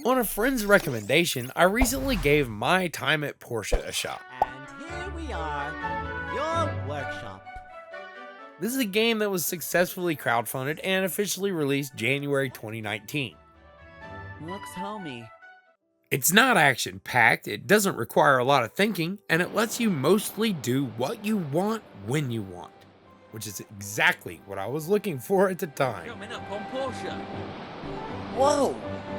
On a friend's recommendation, I recently gave my time at Portia a shot. And here we are, your workshop. This is a game that was successfully crowdfunded and officially released January 2019. Looks homey. It's not action-packed, it doesn't require a lot of thinking, and it lets you mostly do what you want when you want, which is exactly what I was looking for at the time. Coming up on Portia. Whoa,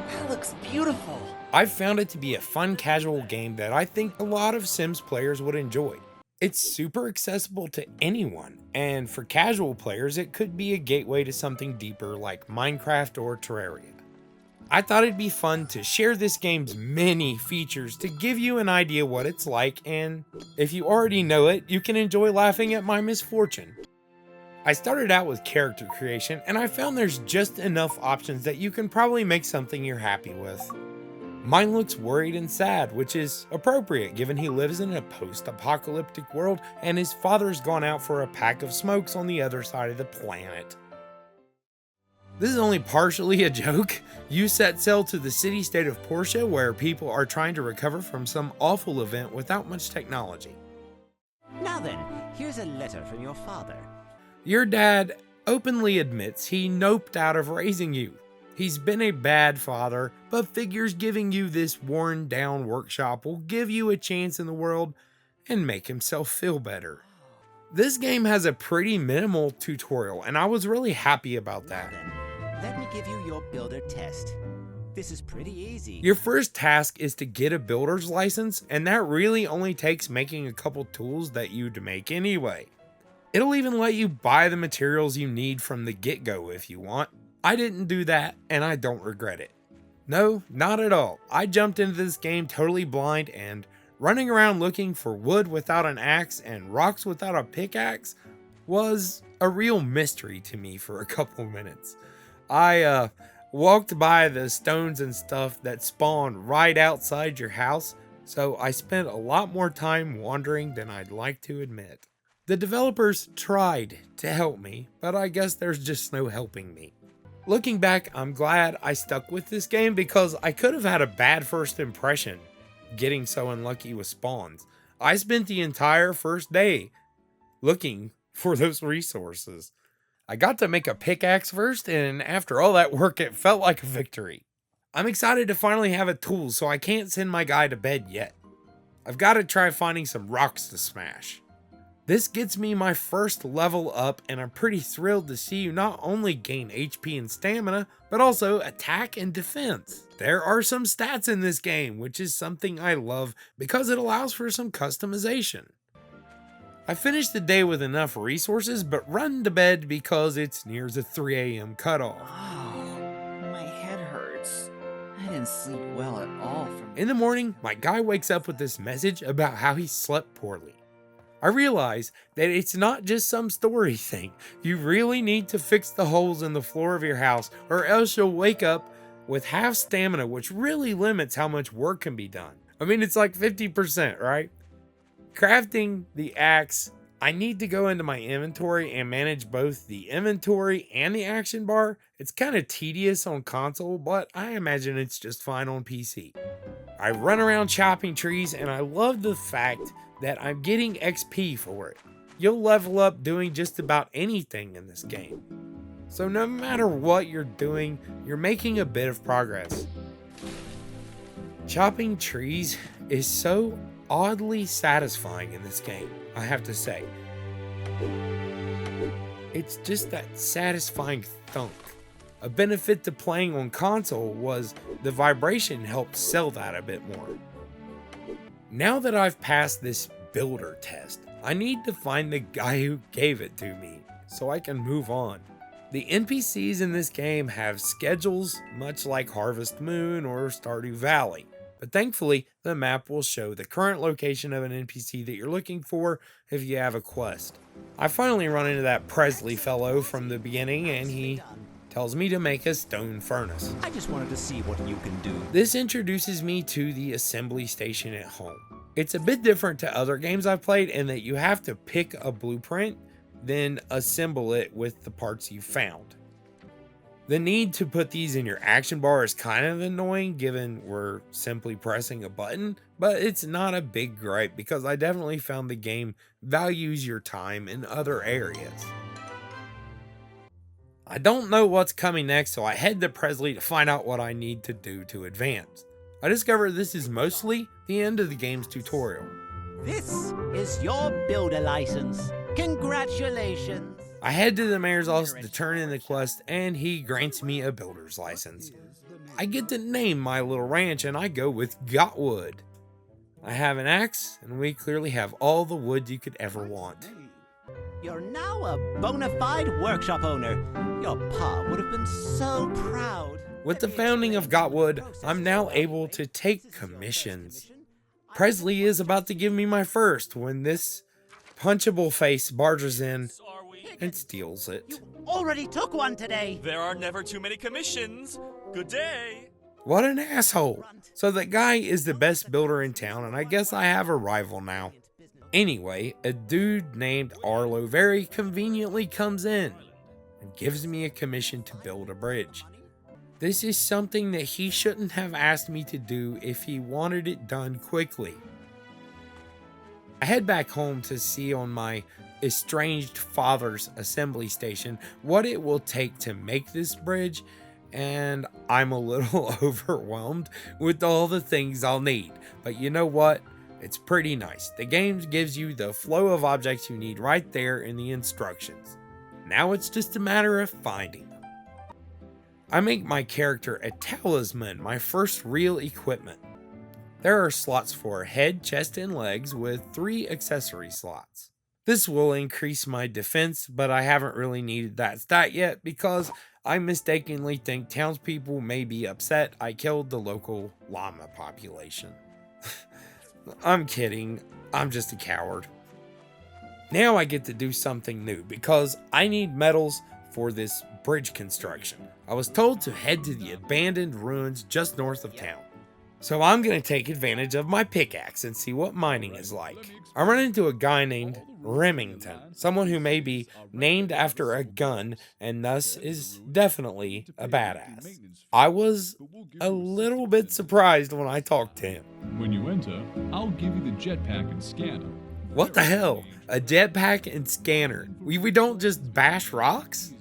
that looks beautiful. I've found it to be a fun casual game that I think a lot of Sims players would enjoy. It's super accessible to anyone, and for casual players it could be a gateway to something deeper like Minecraft or Terraria. I thought it'd be fun to share this game's many features to give you an idea what it's like, and if you already know it, you can enjoy laughing at my misfortune. I started out with character creation, and I found there's just enough options that you can probably make something you're happy with. Mine looks worried and sad, which is appropriate given he lives in a post-apocalyptic world and his father's gone out for a pack of smokes on the other side of the planet. This is only partially a joke. You set sail to the city-state of Portia where people are trying to recover from some awful event without much technology. Now then, here's a letter from your father. Your dad openly admits he noped out of raising you. He's been a bad father, but figures giving you this worn-down workshop will give you a chance in the world and make himself feel better. This game has a pretty minimal tutorial, and I was really happy about that. Let me give you your builder test. This is pretty easy. Your first task is to get a builder's license, and that really only takes making a couple tools that you'd make anyway. It'll even let you buy the materials you need from the get-go if you want. I didn't do that, and I don't regret it. No, not at all. I jumped into this game totally blind, and running around looking for wood without an axe and rocks without a pickaxe was a real mystery to me for a couple minutes. I walked by the stones and stuff that spawn right outside your house, so I spent a lot more time wandering than I'd like to admit. The developers tried to help me, but I guess there's just no helping me. Looking back, I'm glad I stuck with this game because I could have had a bad first impression getting so unlucky with spawns. I spent the entire first day looking for those resources. I got to make a pickaxe first, and after all that work, it felt like a victory. I'm excited to finally have a tool, so I can't send my guy to bed yet. I've got to try finding some rocks to smash. This gets me my first level up, and I'm pretty thrilled to see you not only gain HP and stamina, but also attack and defense. There are some stats in this game, which is something I love because it allows for some customization. I finished the day with enough resources, but run to bed because it's near the 3 a.m. cutoff. Oh, my head hurts. I didn't sleep well at all from... In the morning, my guy wakes up with this message about how he slept poorly. I realize that it's not just some story thing. You really need to fix the holes in the floor of your house, or else you'll wake up with half stamina, which really limits how much work can be done. I mean, it's like 50%, right? Crafting the axe, I need to go into my inventory and manage both the inventory and the action bar. It's kind of tedious on console, but I imagine it's just fine on PC. I run around chopping trees, and I love the fact that I'm getting XP for it. You'll level up doing just about anything in this game. So no matter what you're doing, you're making a bit of progress. Chopping trees is so oddly satisfying in this game, I have to say. It's just that satisfying thunk. A benefit to playing on console was the vibration helped sell that a bit more. Now that I've passed this builder test, I need to find the guy who gave it to me so I can move on. The NPCs in this game have schedules much like Harvest Moon or Stardew Valley, but thankfully the map will show the current location of an NPC that you're looking for if you have a quest. I finally run into that Presley fellow from the beginning, and he tells me to make a stone furnace. I just wanted to see what you can do. This introduces me to the assembly station at home. It's a bit different to other games I've played in that you have to pick a blueprint, then assemble it with the parts you found. The need to put these in your action bar is kind of annoying given we're simply pressing a button, but it's not a big gripe because I definitely found the game values your time in other areas. I don't know what's coming next, so I head to Presley to find out what I need to do to advance. I discover this is mostly the end of the game's tutorial. This is your builder license. Congratulations. I head to the mayor's office to turn in the quest, and he grants me a builder's license. I get to name my little ranch, and I go with Gotwood. I have an axe, and we clearly have all the wood you could ever want. You're now a bona fide workshop owner. Your pa would have been so proud. With the founding of Gotwood, I'm now able to take commissions. Presley is about to give me my first when this punchable face barges in and steals it. Already took one today. There are never too many commissions. Good day. What an asshole. So that guy is the best builder in town, and I guess I have a rival now. Anyway, a dude named Arlo very conveniently comes in and gives me a commission to build a bridge. This is something that he shouldn't have asked me to do if he wanted it done quickly. I head back home to see on my estranged father's assembly station what it will take to make this bridge, and I'm a little overwhelmed with all the things I'll need. But you know what? It's pretty nice. The game gives you the flow of objects you need right there in the instructions. Now it's just a matter of finding them. I make my character a talisman, my first real equipment. There are slots for head, chest, and legs with 3 accessory slots. This will increase my defense, but I haven't really needed that stat yet because I mistakenly think townspeople may be upset I killed the local llama population. I'm kidding, I'm just a coward. Now I get to do something new because I need metals for this bridge construction. I was told to head to the abandoned ruins just north of town. So I'm going to take advantage of my pickaxe and see what mining is like. I run into a guy named Remington, someone who may be named after a gun and thus is definitely a badass. I was a little bit surprised when I talked to him. When you enter, I'll give you the jetpack and scanner. What the hell? A jetpack and scanner? We don't just bash rocks?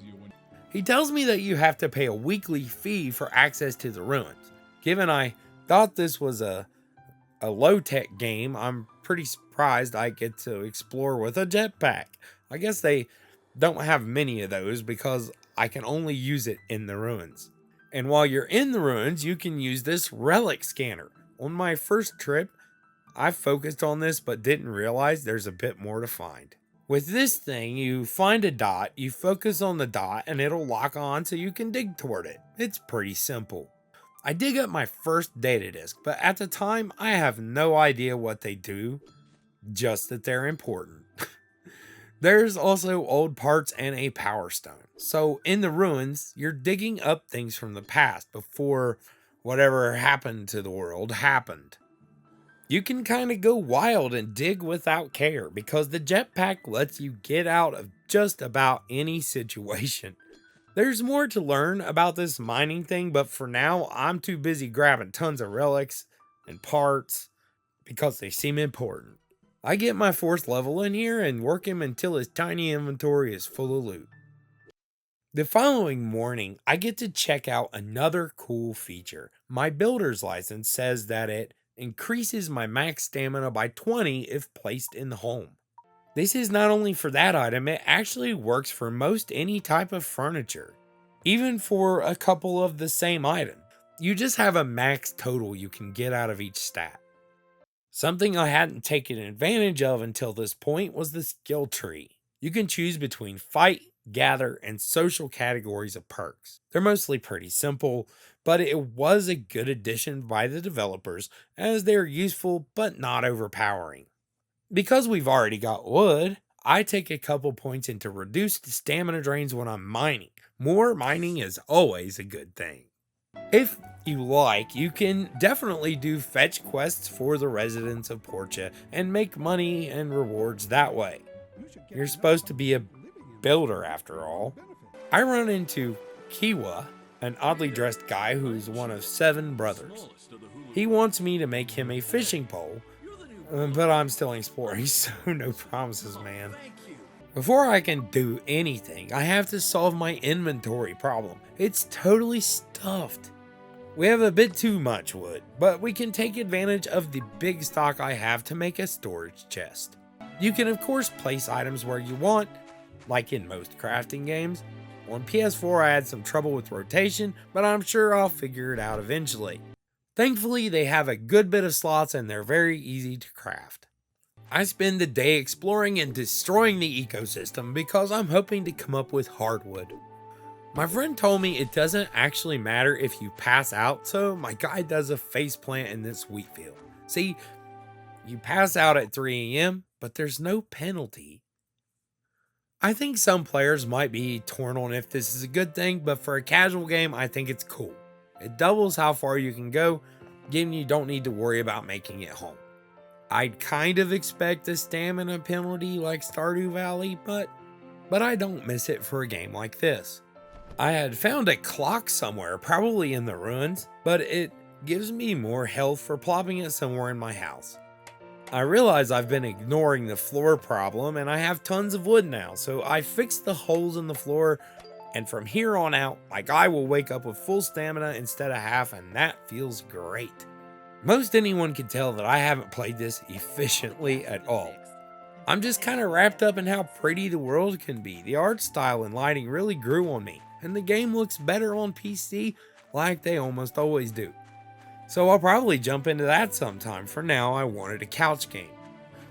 He tells me that you have to pay a weekly fee for access to the ruins. Given I thought this was a low-tech game, I'm pretty surprised I get to explore with a jetpack. I guess they don't have many of those because I can only use it in the ruins. And while you're in the ruins, you can use this relic scanner. On my first trip, I focused on this but didn't realize there's a bit more to find. With this thing, you find a dot, you focus on the dot, and it'll lock on so you can dig toward it. It's pretty simple. I dig up my first data disk, but at the time, I have no idea what they do, just that they're important. There's also old parts and a power stone. So in the ruins, you're digging up things from the past before whatever happened to the world happened. You can kind of go wild and dig without care because the jetpack lets you get out of just about any situation. There's more to learn about this mining thing, but for now, I'm too busy grabbing tons of relics and parts because they seem important. I get my 4th level in here and work him until his tiny inventory is full of loot. The following morning, I get to check out another cool feature. My builder's license says that it increases my max stamina by 20 if placed in the home. This is not only for that item, it actually works for most any type of furniture, even for a couple of the same item. You just have a max total you can get out of each stat. Something I hadn't taken advantage of until this point was the skill tree. You can choose between fight, gather, and social categories of perks. They're mostly pretty simple, but it was a good addition by the developers as they're useful but not overpowering. Because we've already got wood, I take a couple points into reduced stamina drains when I'm mining. More mining is always a good thing. If you like, you can definitely do fetch quests for the residents of Portia and make money and rewards that way. You're supposed to be a builder after all. I run into Kiwa, an oddly dressed guy who's one of 7 brothers. He wants me to make him a fishing pole, but I'm still exploring, so no promises, man. Before I can do anything, I have to solve my inventory problem. It's totally stuffed. We have a bit too much wood, but we can take advantage of the big stock I have to make a storage chest. You can of course place items where you want, like in most crafting games. On PS4 I had some trouble with rotation, but I'm sure I'll figure it out eventually. Thankfully they have a good bit of slots and they're very easy to craft. I spend the day exploring and destroying the ecosystem because I'm hoping to come up with hardwood. My friend told me it doesn't actually matter if you pass out, so my guy does a faceplant in this wheat field. See, you pass out at 3 AM, but there's no penalty. I think some players might be torn on if this is a good thing, but for a casual game, I think it's cool. It doubles how far you can go, given you don't need to worry about making it home. I'd kind of expect a stamina penalty like Stardew Valley, but I don't miss it for a game like this. I had found a clock somewhere, probably in the ruins, but it gives me more health for plopping it somewhere in my house. I realize I've been ignoring the floor problem and I have tons of wood now, so I fixed the holes in the floor, and from here on out, my guy will wake up with full stamina instead of half, and that feels great. Most anyone can tell that I haven't played this efficiently at all. I'm just kind of wrapped up in how pretty the world can be. The art style and lighting really grew on me, and the game looks better on PC like they almost always do. So I'll probably jump into that sometime. For now, I wanted a couch game.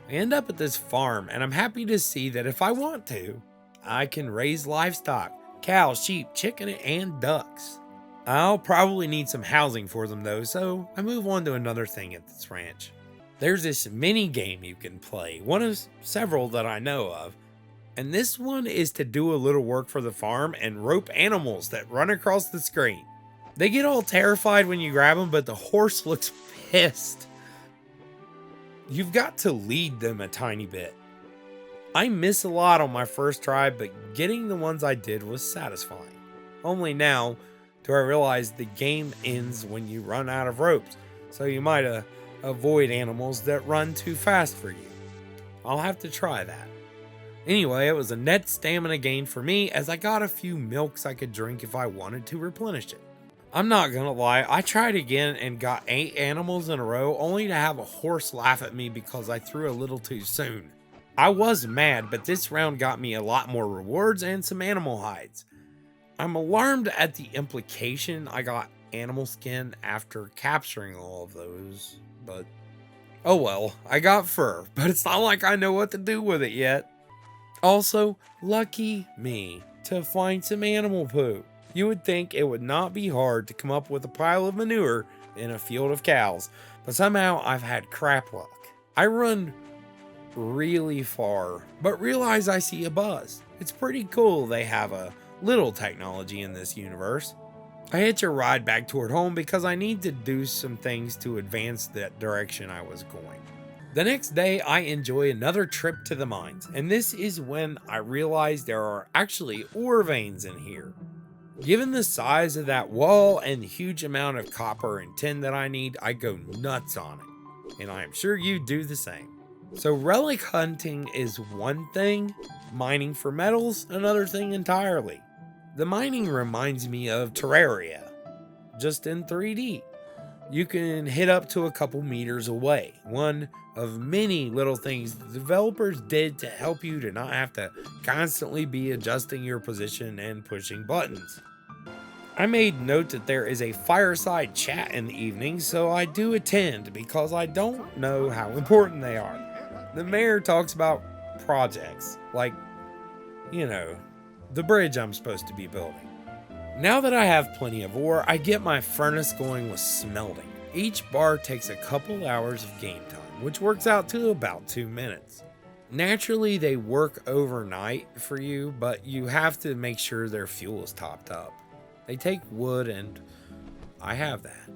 I end up at this farm, and I'm happy to see that if I want to, I can raise livestock, cows, sheep, chicken, and ducks. I'll probably need some housing for them though, so I move on to another thing at this ranch. There's this mini game you can play, one of several that I know of, and this one is to do a little work for the farm and rope animals that run across the screen. They get all terrified when you grab them, but the horse looks pissed. You've got to lead them a tiny bit. I miss a lot on my first try, but getting the ones I did was satisfying. Only now do I realize the game ends when you run out of ropes, so you might avoid animals that run too fast for you. I'll have to try that. Anyway, it was a net stamina gain for me as I got a few milks I could drink if I wanted to replenish it. I'm not gonna lie, I tried again and got 8 animals in a row only to have a horse laugh at me because I threw a little too soon. I was mad, but this round got me a lot more rewards and some animal hides. I'm alarmed at the implication I got animal skin after capturing all of those, but oh well, I got fur, but it's not like I know what to do with it yet. Also, lucky me to find some animal poo. You would think it would not be hard to come up with a pile of manure in a field of cows, but somehow I've had crap luck. I run really far, but realize I see a buzz. It's pretty cool they have a little technology in this universe. I hitch a ride back toward home because I need to do some things to advance that direction I was going. The next day, I enjoy another trip to the mines, and this is when I realize there are actually ore veins in here. Given the size of that wall and the huge amount of copper and tin that I need, I go nuts on it, and I am sure you do the same. So relic hunting is one thing, mining for metals another thing entirely. The mining reminds me of Terraria, just in 3D. You can hit up to a couple meters away, one of many little things the developers did to help you to not have to constantly be adjusting your position and pushing buttons. I made note that there is a fireside chat in the evening, so I do attend because I don't know how important they are. The mayor talks about projects, like, the bridge I'm supposed to be building. Now that I have plenty of ore, I get my furnace going with smelting. Each bar takes a couple hours of game time, which works out to about 2 minutes. Naturally, they work overnight for you, but you have to make sure their fuel is topped up. They take wood, and I have that.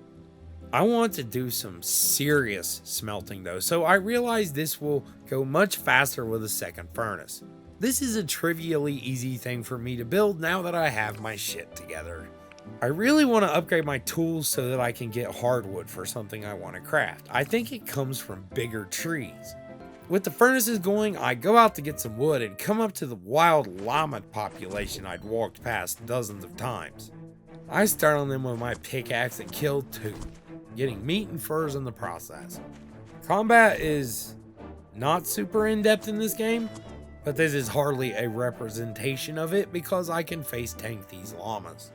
I want to do some serious smelting though, so I realize this will go much faster with a second furnace. This is a trivially easy thing for me to build now that I have my shit together. I really want to upgrade my tools so that I can get hardwood for something I want to craft. I think it comes from bigger trees. With the furnaces going, I go out to get some wood and come up to the wild llama population I'd walked past dozens of times. I start on them with my pickaxe and kill 2, getting meat and furs in the process. Combat is not super in-depth in this game, but this is hardly a representation of it because I can face tank these llamas.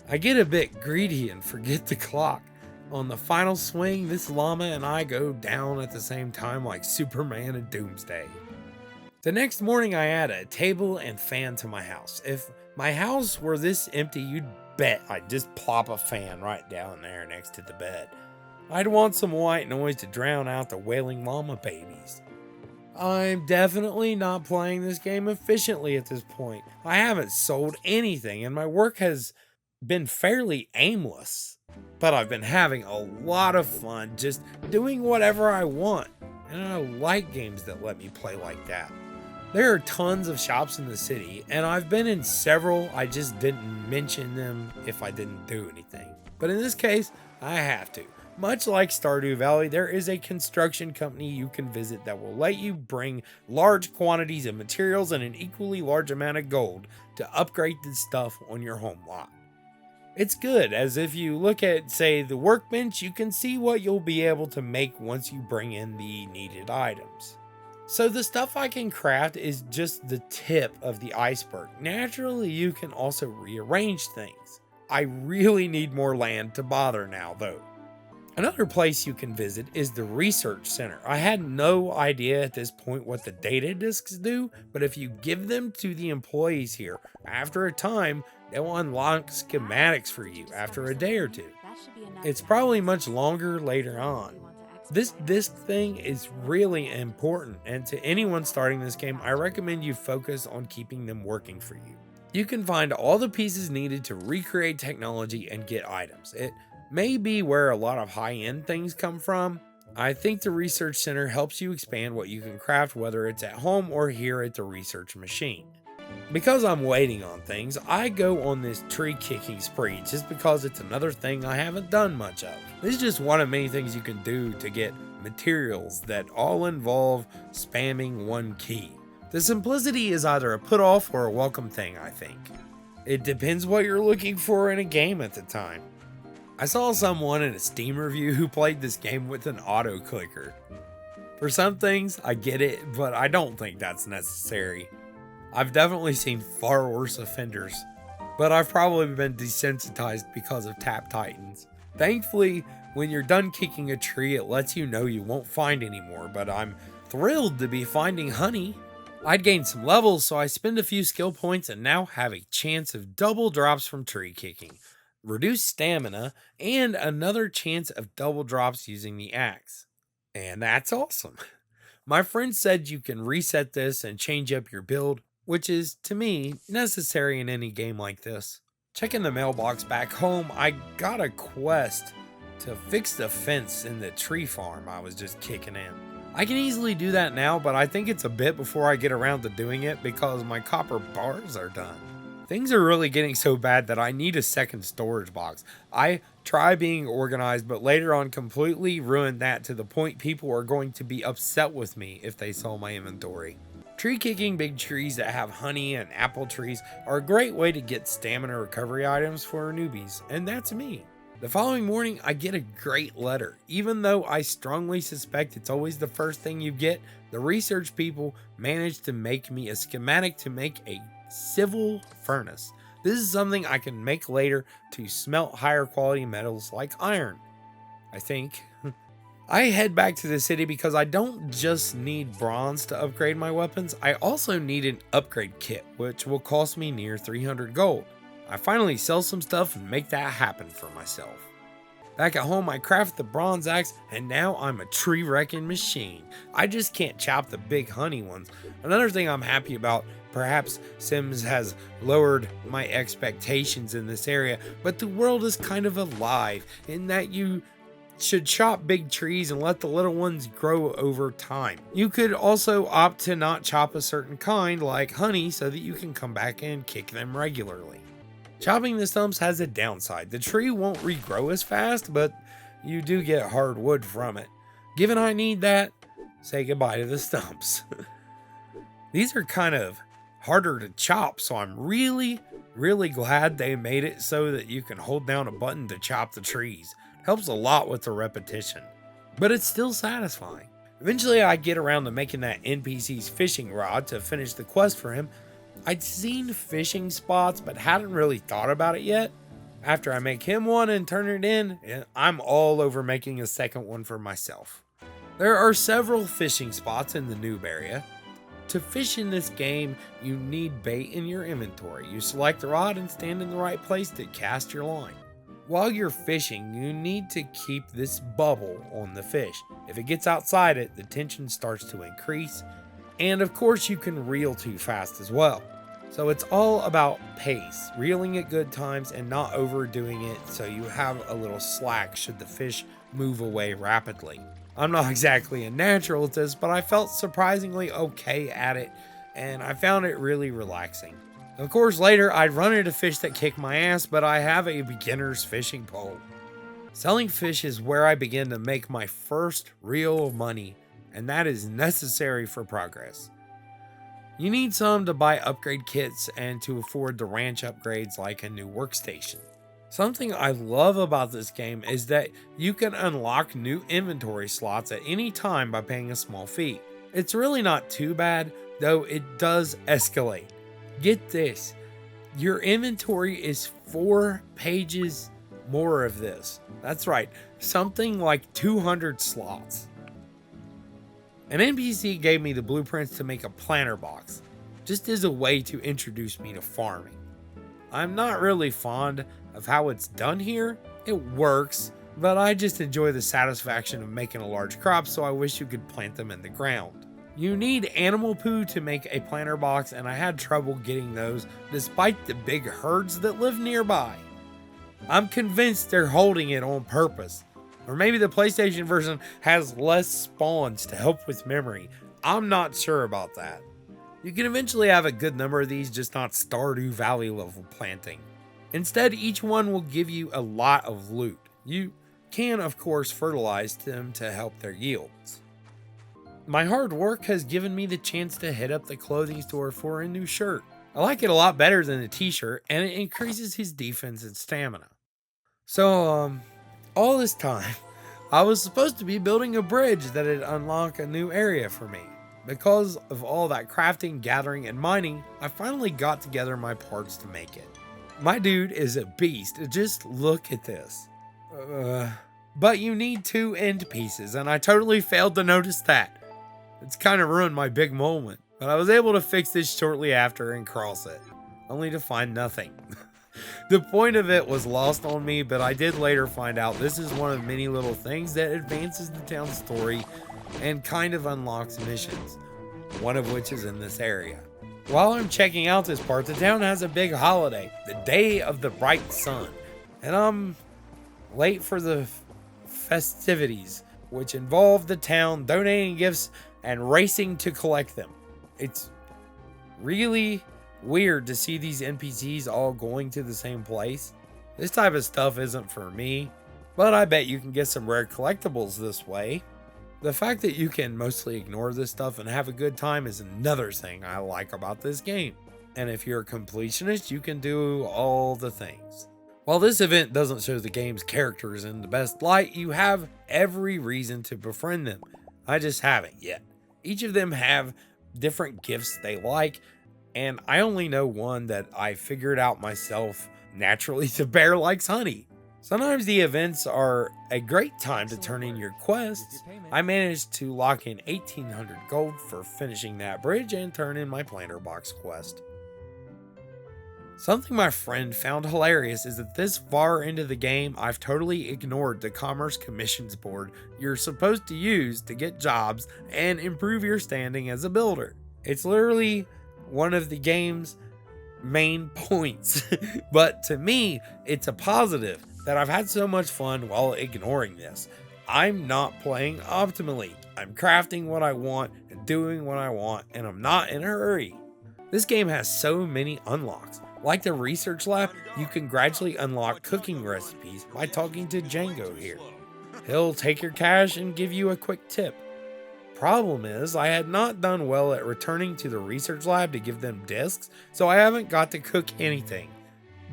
I get a bit greedy and forget the clock. On the final swing, this llama and I go down at the same time like Superman and Doomsday. The next morning I add a table and fan to my house. If my house were this empty, you'd bet I'd just plop a fan right down there next to the bed. I'd want some white noise to drown out the wailing llama babies. I'm definitely not playing this game efficiently at this point. I haven't sold anything and my work has been fairly aimless, but I've been having a lot of fun just doing whatever I want, and I like games that let me play like that. There are tons of shops in the city, and I've been in several. I just didn't mention them if I didn't do anything, but in this case I have to. Much like Stardew Valley, there is a construction company you can visit that will let you bring large quantities of materials and an equally large amount of gold to upgrade the stuff on your home lot. It's good, as if you look at, say, the workbench, you can see what you'll be able to make once you bring in the needed items. So the stuff I can craft is just the tip of the iceberg. Naturally, you can also rearrange things. I really need more land to bother now, though. Another place you can visit is the research center. I had no idea at this point what the data disks do, but if you give them to the employees here, after a time, they'll unlock schematics for you after a day or two. It's probably much longer later on. This disc thing is really important, and to anyone starting this game, I recommend you focus on keeping them working for you. You can find all the pieces needed to recreate technology and get items. It may be where a lot of high-end things come from. I think the research center helps you expand what you can craft, whether it's at home or here at the research machine. Because I'm waiting on things, I go on this tree kicking spree just because it's another thing I haven't done much of. This is just one of many things you can do to get materials that all involve spamming one key. The simplicity is either a put off or a welcome thing, I think. It depends what you're looking for in a game at the time. I saw someone in a Steam review who played this game with an auto clicker. For some things, I get it, but I don't think that's necessary. I've definitely seen far worse offenders, but I've probably been desensitized because of Tap Titans. Thankfully, when you're done kicking a tree, it lets you know you won't find any more, but I'm thrilled to be finding honey. I'd gained some levels, so I spend a few skill points and now have a chance of double drops from tree kicking, reduced stamina, and another chance of double drops using the axe. And that's awesome. My friend said you can reset this and change up your build, which is, to me, necessary in any game like this. Checking the mailbox back home, I got a quest to fix the fence in the tree farm I was just kicking in. I can easily do that now, but I think it's a bit before I get around to doing it because my copper bars are done. Things are really getting so bad that I need a second storage box. I try being organized, but later on completely ruined that to the point people are going to be upset with me if they saw my inventory. Tree kicking big trees that have honey and apple trees are a great way to get stamina recovery items for newbies, and that's me. The following morning, I get a great letter. Even though I strongly suspect it's always the first thing you get, the research people managed to make me a schematic to make a civil furnace. This is something I can make later to smelt higher quality metals like iron, I think. I head back to the city because I don't just need bronze to upgrade my weapons, I also need an upgrade kit, which will cost me near 300 gold. I finally sell some stuff and make that happen for myself. Back at home, I craft the bronze axe, and now I'm a tree wrecking machine. I just can't chop the big honey ones. Another thing I'm happy about, perhaps Sims has lowered my expectations in this area, but the world is kind of alive in that you should chop big trees and let the little ones grow over time. You could also opt to not chop a certain kind like honey so that you can come back and kick them regularly. Chopping the stumps has a downside. The tree won't regrow as fast, but you do get hard wood from it. Given I need that, say goodbye to the stumps. These are kind of harder to chop, so I'm really glad they made it so that you can hold down a button to chop the trees. It helps a lot with the repetition, but it's still satisfying. Eventually I get around to making that NPC's fishing rod to finish the quest for him. I'd seen fishing spots but hadn't really thought about it yet. After I make him one and turn it in, I'm all over making a second one for myself. There are several fishing spots in the noob area. To fish in this game, you need bait in your inventory. You select the rod and stand in the right place to cast your line. While you're fishing, you need to keep this bubble on the fish. If it gets outside it, the tension starts to increase, and of course you can reel too fast as well. So it's all about pace, reeling at good times and not overdoing it so you have a little slack should the fish move away rapidly. I'm not exactly a natural at this, but I felt surprisingly okay at it, and I found it really relaxing. Of course, later I'd run into fish that kick my ass, but I have a beginner's fishing pole. Selling fish is where I begin to make my first real money, and that is necessary for progress. You need some to buy upgrade kits and to afford the ranch upgrades like a new workstation. Something I love about this game is that you can unlock new inventory slots at any time by paying a small fee. It's really not too bad, though it does escalate. Get this, your inventory is 4 pages more of this. That's right, something like 200 slots. An NPC gave me the blueprints to make a planter box, just as a way to introduce me to farming. I'm not really fond of how it's done here. It works, but I just enjoy the satisfaction of making a large crop, so I wish you could plant them in the ground. You need animal poo to make a planter box, and I had trouble getting those despite the big herds that live nearby. I'm convinced they're holding it on purpose. Or maybe the PlayStation version has less spawns to help with memory. I'm not sure about that. You can eventually have a good number of these, just not Stardew Valley level planting. Instead, each one will give you a lot of loot. You can, of course, fertilize them to help their yields. My hard work has given me the chance to hit up the clothing store for a new shirt. I like it a lot better than a t-shirt, and it increases his defense and stamina. So, all this time, I was supposed to be building a bridge that'd unlock a new area for me. Because of all that crafting, gathering, and mining, I finally got together my parts to make it. My dude is a beast, just look at this. But you need 2 end pieces, and I totally failed to notice that. It's kind of ruined my big moment, but I was able to fix this shortly after and cross it, only to find nothing. The point of it was lost on me, but I did later find out this is one of many little things that advances the town's story and kind of unlocks missions, one of which is in this area. While I'm checking out this part, the town has a big holiday, the Day of the Bright Sun, and I'm late for the festivities, which involve the town donating gifts and racing to collect them. It's really weird to see these NPCs all going to the same place. This type of stuff isn't for me, but I bet you can get some rare collectibles this way. The fact that you can mostly ignore this stuff and have a good time is another thing I like about this game. And if you're a completionist, you can do all the things. While this event doesn't show the game's characters in the best light, you have every reason to befriend them. I just haven't yet. Each of them have different gifts they like, and I only know one that I figured out myself. Naturally, the bear likes honey. Sometimes the events are a great time to turn in your quests. I managed to lock in 1800 gold for finishing that bridge and turn in my planter box quest. Something my friend found hilarious is that this far into the game, I've totally ignored the Commerce Commissions board you're supposed to use to get jobs and improve your standing as a builder. It's literally one of the game's main points, but to me, it's a positive that I've had so much fun while ignoring this. I'm not playing optimally. I'm crafting what I want and doing what I want, and I'm not in a hurry. This game has so many unlocks. Like the research lab, you can gradually unlock cooking recipes by talking to Django here. He'll take your cash and give you a quick tip. Problem is, I had not done well at returning to the research lab to give them discs, so I haven't got to cook anything.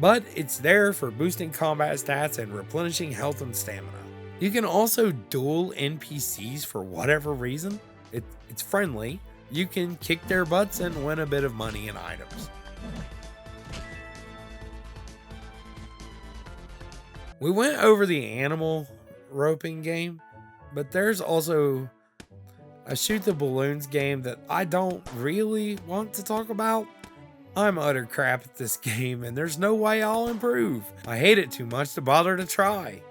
But it's there for boosting combat stats and replenishing health and stamina. You can also duel NPCs for whatever reason. It's friendly. You can kick their butts and win a bit of money and items. We went over the animal roping game, but there's also a shoot the balloons game that I don't really want to talk about. I'm utter crap at this game and there's no way I'll improve. I hate it too much to bother to try.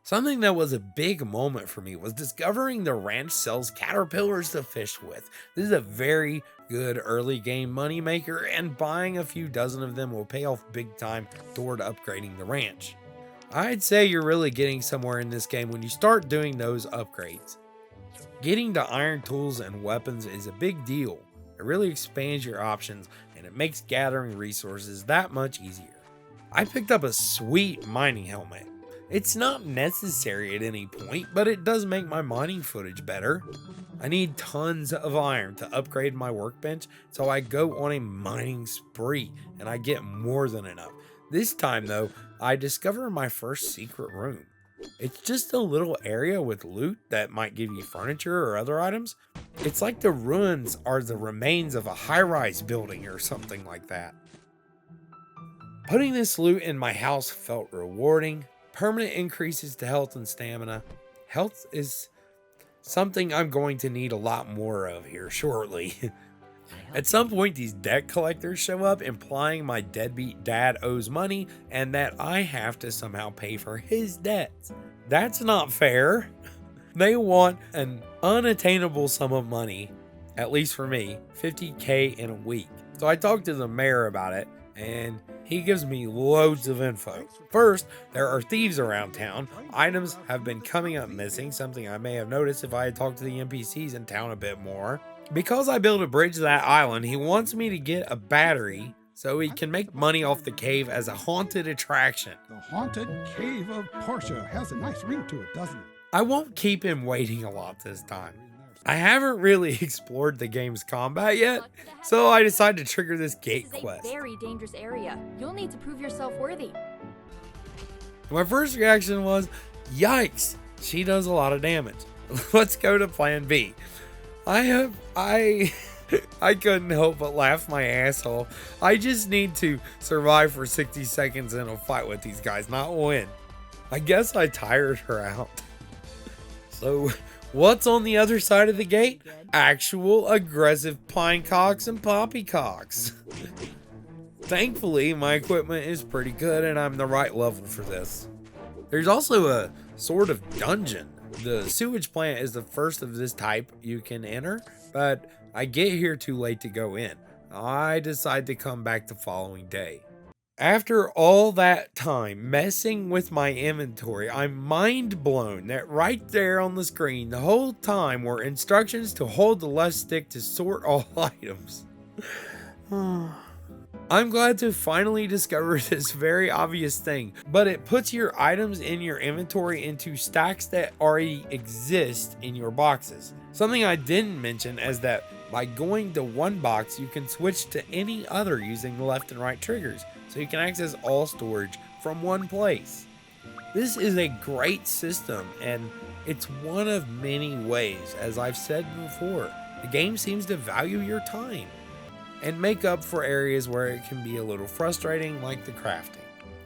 Something that was a big moment for me was discovering the ranch sells caterpillars to fish with. This is a very good early game moneymaker, and buying a few dozen of them will pay off big time toward upgrading the ranch. I'd say you're really getting somewhere in this game when you start doing those upgrades. Getting to iron tools and weapons is a big deal. It really expands your options and it makes gathering resources that much easier. I picked up a sweet mining helmet. It's not necessary at any point, but it does make my mining footage better. I need tons of iron to upgrade my workbench, so I go on a mining spree and I get more than enough. This time though, I discover my first secret room. It's just a little area with loot that might give you furniture or other items. It's like the ruins are the remains of a high-rise building or something like that. Putting this loot in my house felt rewarding. Permanent increases to health and stamina. Health is something I'm going to need a lot more of here shortly. At some point, these debt collectors show up, implying my deadbeat dad owes money and that I have to somehow pay for his debts. That's not fair. They want an unattainable sum of money, at least for me, $50K in a week. So I talked to the mayor about it, and he gives me loads of info. First, there are thieves around town. Items have been coming up missing, something I may have noticed if I had talked to the NPCs in town a bit more. Because I built a bridge to that island, he wants me to get a battery so he can make money off the cave as a haunted attraction. The haunted cave of Portia has a nice ring to it, doesn't it? I won't keep him waiting a lot this time. I haven't really explored the game's combat yet, so I decided to trigger this gate This is quest. a very dangerous area. You'll need to prove yourself worthy. My first reaction was, yikes, she does a lot of damage. Let's go to plan B. I couldn't help but laugh my asshole. I just need to survive for 60 seconds in a fight with these guys, not win. I guess I tired her out. So, what's on the other side of the gate? Actual aggressive pine cocks and poppycocks. Thankfully, my equipment is pretty good and I'm the right level for this. There's also a sort of dungeon. The sewage plant is the first of this type you can enter, but I get here too late to go in. I decide to come back the following day. After all that time messing with my inventory, I'm mind blown that right there on the screen the whole time were instructions to hold the left stick to sort all items. I'm glad to finally discover this very obvious thing, but it puts your items in your inventory into stacks that already exist in your boxes. Something I didn't mention is that by going to one box, you can switch to any other using the left and right triggers, so you can access all storage from one place. This is a great system, and it's one of many ways, as I've said before, the game seems to value your time and make up for areas where it can be a little frustrating, like the crafting,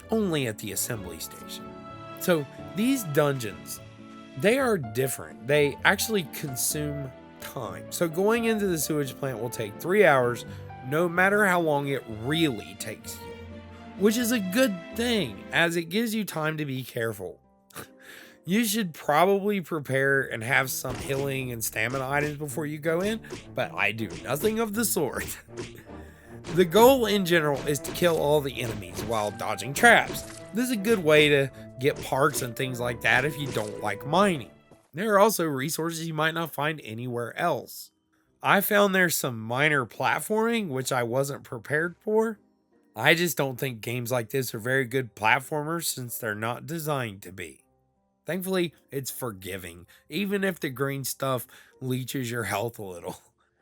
only at the assembly station. So these dungeons, they are different. They actually consume time. So going into the sewage plant will take 3 hours, no matter how long it really takes you, which is a good thing as it gives you time to be careful. You should probably prepare and have some healing and stamina items before you go in, but I do nothing of the sort. The goal in general is to kill all the enemies while dodging traps. This is a good way to get parts and things like that if you don't like mining. There are also resources you might not find anywhere else. I found there's some minor platforming, which I wasn't prepared for. I just don't think games like this are very good platformers since they're not designed to be. Thankfully, it's forgiving, even if the green stuff leeches your health a little.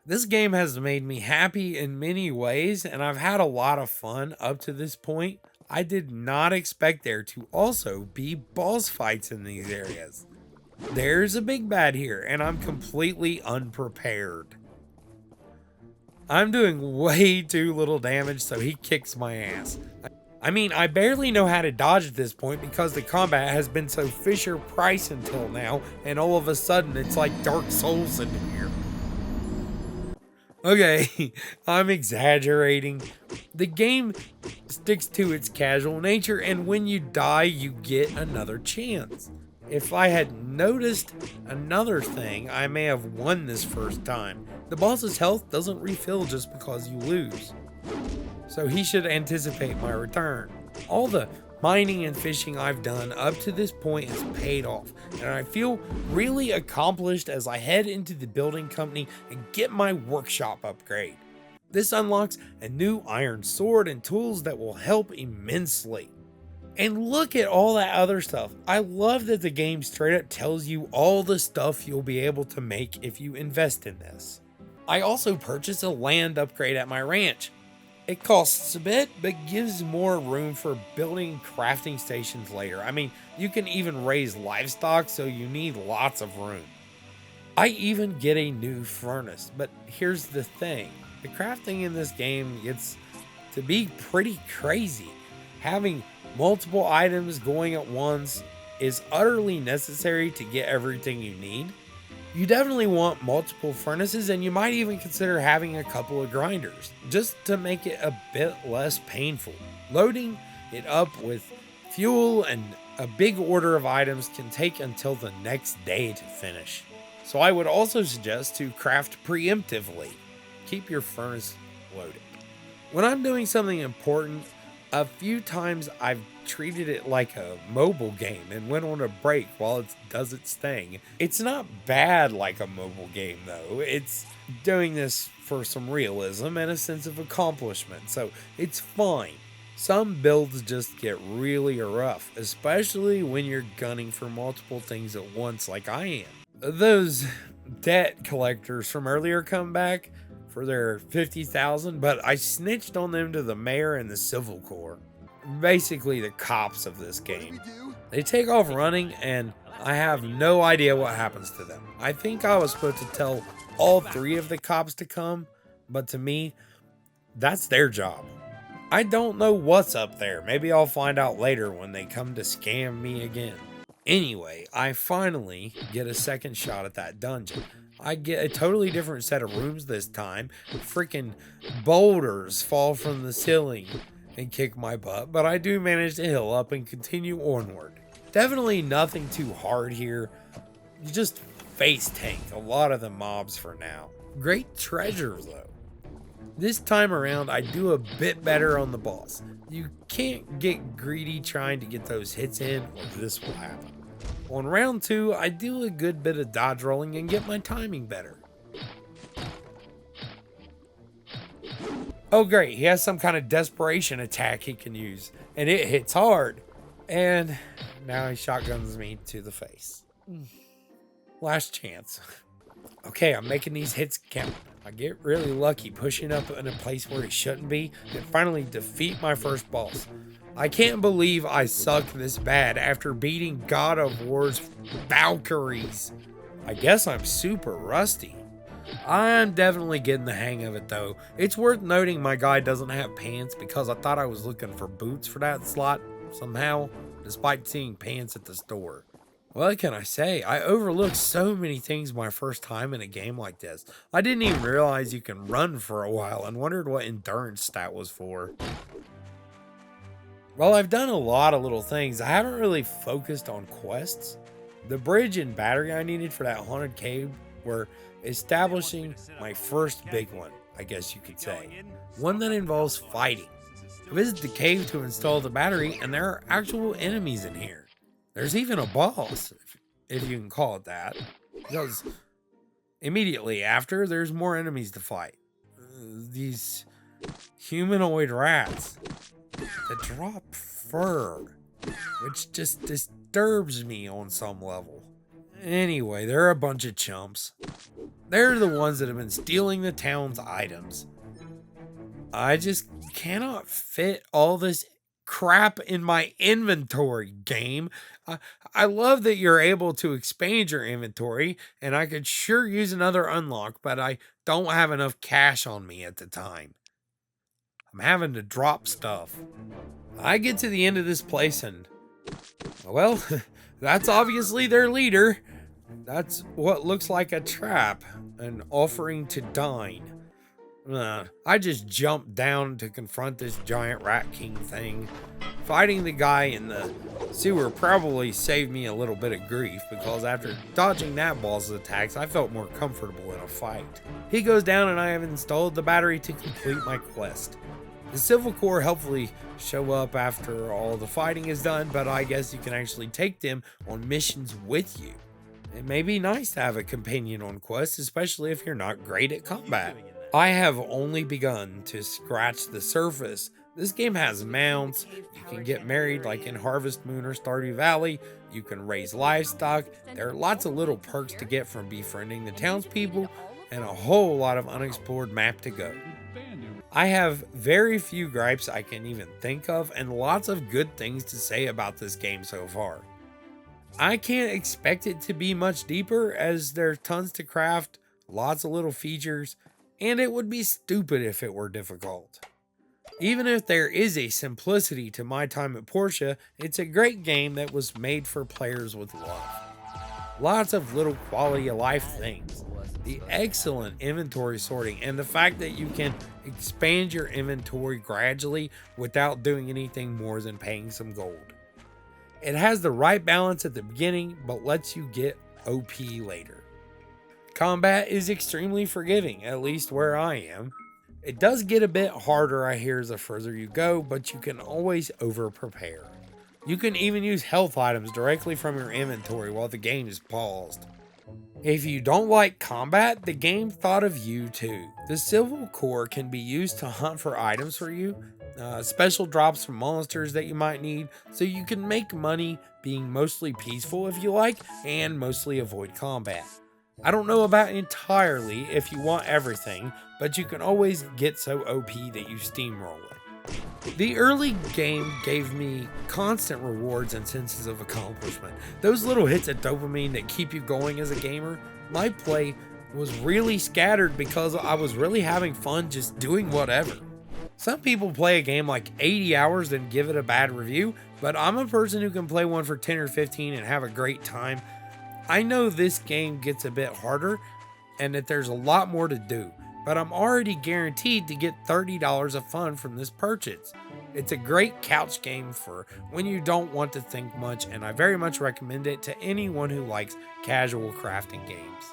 This game has made me happy in many ways, and I've had a lot of fun up to this point. I did not expect there to also be boss fights in these areas. There's a big bad here, and I'm completely unprepared. I'm doing way too little damage, so he kicks my ass. I mean, I barely know how to dodge at this point because the combat has been so Fisher-Price until now, and all of a sudden it's like Dark Souls in here. Okay, I'm exaggerating. The game sticks to its casual nature, and when you die, you get another chance. If I had noticed another thing, I may have won this first time. The boss's health doesn't refill just because you lose, so he should anticipate my return. All the mining and fishing I've done up to this point has paid off, and I feel really accomplished as I head into the building company and get my workshop upgrade. This unlocks a new iron sword and tools that will help immensely. And look at all that other stuff. I love that the game straight up tells you all the stuff you'll be able to make if you invest in this. I also purchased a land upgrade at my ranch. It costs a bit, but gives more room for building crafting stations later. I mean, you can even raise livestock, so you need lots of room. I even get a new furnace, but here's the thing. The crafting in this game gets to be pretty crazy. Having multiple items going at once is utterly necessary to get everything you need. You definitely want multiple furnaces, and you might even consider having a couple of grinders, just to make it a bit less painful. Loading it up with fuel and a big order of items can take until the next day to finish. So I would also suggest to craft preemptively. Keep your furnace loaded. When I'm doing something important, a few times I've treated it like a mobile game and went on a break while it does its thing. It's not bad like a mobile game though. It's doing this for some realism and a sense of accomplishment, so it's fine. Some builds just get really rough, especially when you're gunning for multiple things at once like I am. Those debt collectors from earlier come back for their 50,000, but I snitched on them to the mayor and the civil corps. Basically the cops of this game. They take off running and I have no idea what happens to them. I think I was supposed to tell all three of the cops to come, but to me, that's their job. I don't know what's up there. Maybe I'll find out later when they come to scam me again. Anyway, I finally get a second shot at that dungeon. I get a totally different set of rooms this time. Freaking boulders fall from the ceiling and kick my butt, but I do manage to heal up and continue onward. Definitely nothing too hard here. You just face tank a lot of the mobs for now. Great treasure though. This time around, I do a bit better on the boss. You can't get greedy trying to get those hits in, or this will happen. On round 2, I do a good bit of dodge rolling and get my timing better. Oh great, he has some kind of desperation attack he can use, and it hits hard. And now he shotguns me to the face. Last chance. Okay, I'm making these hits count. I get really lucky pushing up in a place where he shouldn't be and finally defeat my first boss. I can't believe I suck this bad after beating God of War's Valkyries. I guess I'm super rusty. I'm definitely getting the hang of it though. It's worth noting my guy doesn't have pants because I thought I was looking for boots for that slot somehow, despite seeing pants at the store. What can I say? I overlooked so many things my first time in a game like this. I didn't even realize you can run for a while and wondered what endurance stat was for. While I've done a lot of little things, I haven't really focused on quests. The bridge and battery I needed for that haunted cave were establishing my first big one, I guess you could say. One that involves fighting. I visit the cave to install the battery and there are actual enemies in here. There's even a boss, if you can call it that. Because Immediately after, there's more enemies to fight. These humanoid rats that drop fur, which just disturbs me on some level. Anyway, they're a bunch of chumps. They're the ones that have been stealing the town's items. I just cannot fit all this crap in my inventory, game. I love that you're able to expand your inventory, and I could sure use another unlock, but I don't have enough cash on me at the time. I'm having to drop stuff. I get to the end of this place and, well, that's obviously their leader. That's what looks like a trap, an offering to dine. I just jumped down to confront this giant rat king thing. Fighting the guy in the sewer probably saved me a little bit of grief, because after dodging that boss's attacks, I felt more comfortable in a fight. He goes down and I have installed the battery to complete my quest. The Civil Corps helpfully show up after all the fighting is done, but I guess you can actually take them on missions with you. It may be nice to have a companion on quests, especially if you're not great at combat. I have only begun to scratch the surface. This game has mounts, you can get married like in Harvest Moon or Stardew Valley, you can raise livestock, there are lots of little perks to get from befriending the townspeople, and a whole lot of unexplored map to go. I have very few gripes I can even think of, and lots of good things to say about this game so far. I can't expect it to be much deeper, as there's tons to craft, lots of little features, and it would be stupid if it were difficult. Even if there is a simplicity to my time at Portia, it's a great game that was made for players with love. Lots of little quality of life things, the excellent inventory sorting, and the fact that you can expand your inventory gradually without doing anything more than paying some gold. It has the right balance at the beginning, but lets you get OP later. Combat is extremely forgiving, at least where I am. It does get a bit harder, I hear, the further you go, but you can always over-prepare. You can even use health items directly from your inventory while the game is paused. If you don't like combat, the game thought of you too. The Civil Corps can be used to hunt for items for you, special drops from monsters that you might need, so you can make money being mostly peaceful if you like, and mostly avoid combat. I don't know about entirely if you want everything, but you can always get so OP that you steamroll it. The early game gave me constant rewards and senses of accomplishment. Those little hits of dopamine that keep you going as a gamer. My play was really scattered because I was really having fun just doing whatever. Some people play a game like 80 hours and give it a bad review, but I'm a person who can play one for 10 or 15 and have a great time. I know this game gets a bit harder and that there's a lot more to do, but I'm already guaranteed to get $30 of fun from this purchase. It's a great couch game for when you don't want to think much, and I very much recommend it to anyone who likes casual crafting games.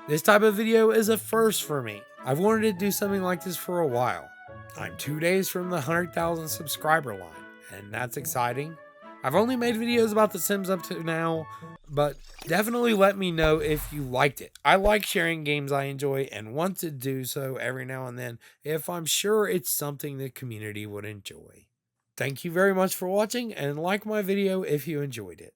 This type of video is a first for me. I've wanted to do something like this for a while. I'm 2 days from the 100,000 subscriber line, and that's exciting. I've only made videos about The Sims up to now, but definitely let me know if you liked it. I like sharing games I enjoy and want to do so every now and then if I'm sure it's something the community would enjoy. Thank you very much for watching, and like my video if you enjoyed it.